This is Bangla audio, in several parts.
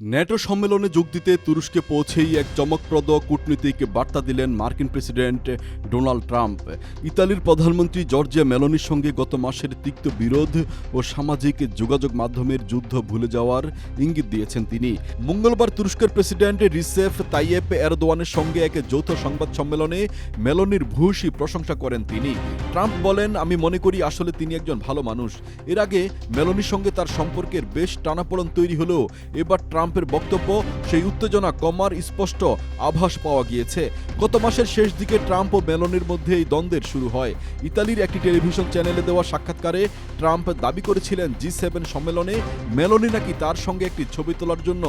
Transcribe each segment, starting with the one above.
ন্যাটো সম্মেলনে যোগ দিতে তুরস্কে পৌঁছেই এক চমকপ্রদ কূটনীতিক বার্তা দিলেন মার্কিন প্রেসিডেন্ট ডোনাল্ড ট্রাম্প। ইতালির প্রধানমন্ত্রী জর্জিয়া মেলোনির সঙ্গে গত মাসের তিক্ত বিরোধ ও সামাজিক যোগাযোগ মাধ্যমের যুদ্ধ ভুলে যাওয়ার ইঙ্গিত দিয়েছেন তিনি। মঙ্গলবার তুরস্কের প্রেসিডেন্ট রিসেপ তাইয়েপ এরদোয়ানের সঙ্গে এক যৌথ সংবাদ সম্মেলনে মেলোনির ভূয়সী প্রশংসা করেন তিনি। ট্রাম্প বলেন, আমি মনে করি আসলে তিনি একজন ভালো মানুষ। এর আগে মেলোনির সঙ্গে তার সম্পর্কের বেশ টানাপোড়েন তৈরি হলেও এবার ট্রাম্পের বক্তব্য সেই উত্তেজনা কমার স্পষ্ট আভাস পাওয়া গিয়েছে। গত মাসের শেষ দিকে ট্রাম্প ও মেলোনির মধ্যে এই দ্বন্দ্বের শুরু হয়। ইতালির একটি টেলিভিশন চ্যানেলে দেওয়া সাক্ষাৎকারে ট্রাম্প দাবি করেছিলেন জি7 সম্মেলনে মেলোনি নাকি তার সঙ্গে একটি ছবি তোলার জন্য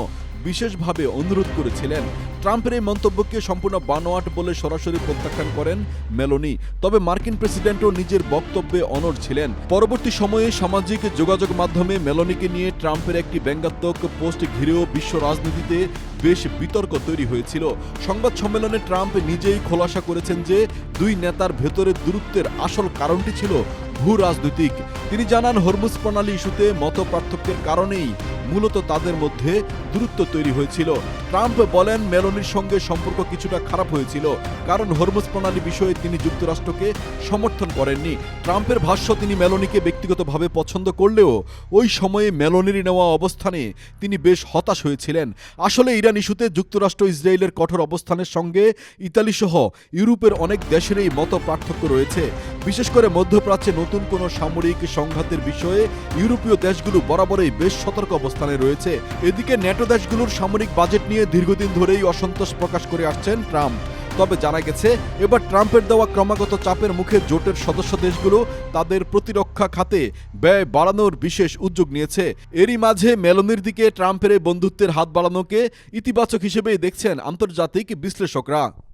বিশেষভাবে অনুরোধ করেছিলেন। ট্রাম্পের এই মন্তব্যকে সম্পূর্ণ বানোয়াট বলে সরাসরি প্রত্যাখ্যান করেন মেলোনি। তবে মার্কিন প্রেসিডেন্টও নিজের বক্তব্যে অনড় ছিলেন। পরবর্তী সময়ে সামাজিক যোগাযোগ মাধ্যমে মেলোনিকে নিয়ে ট্রাম্পের একটি ব্যঙ্গাত্মক পোস্ট ঘিরেও বিশ্ব রাজনীতিতে বেশ বিতর্ক তৈরি হয়েছিল। সংবাদ সম্মেলনে ট্রাম্প নিজেই খোলাসা করেছেন যে দুই নেতার ভেতরের দূরত্বের আসল কারণটি ছিল ভূ রাজনৈতিক। তিনি জানান, হরমুজ প্রণালী ইস্যুতে মত পার্থক্যের কারণেই মূলত তাদের মধ্যে দূরত্ব তৈরি হয়েছিল। ট্রাম্প বলেন, মেলোনির সঙ্গে সম্পর্ক কিছুটা খারাপ হয়েছিল কারণ হরমুজ প্রণালী বিষয়ে তিনি যুক্তরাষ্ট্রকে সমর্থন করেননি। ট্রাম্পের ভাষ্য, তিনি মেলোনিকে ব্যক্তিগতভাবে পছন্দ করলেও ওই সময়ে মেলোনির নেওয়া অবস্থানে তিনি বেশ হতাশ হয়েছিলেন। আসলে ইরান ইস্যুতে যুক্তরাষ্ট্র ইসরায়েলের কঠোর অবস্থানের সঙ্গে ইতালি সহ ইউরোপের অনেক দেশেরই মত পার্থক্য রয়েছে। বিশেষ করে মধ্যপ্রাচ্যে নতুন কোনো সামরিক সংঘাতের বিষয়ে ইউরোপীয় দেশগুলো বরাবরই বেশ সতর্ক অবস্থানে রয়েছে। এদিকে ন্যাটো দেশগুলোর সামরিক বাজেট নিয়ে দীর্ঘদিন ধরেই অসন্তোষ প্রকাশ করে আসছেন ট্রাম্প। তবে জানা গেছে, এবার ট্রাম্পের দেওয়া ক্রমাগত চাপের মুখে জোটের সদস্য দেশগুলো তাদের প্রতিরক্ষা খাতে ব্যয় বাড়ানোর বিশেষ উদ্যোগ নিয়েছে। এরই মাঝে মেলোনির দিকে ট্রাম্পের এই বন্ধুত্বের হাত বাড়ানোকে ইতিবাচক হিসেবেই দেখছেন আন্তর্জাতিক বিশ্লেষকরা।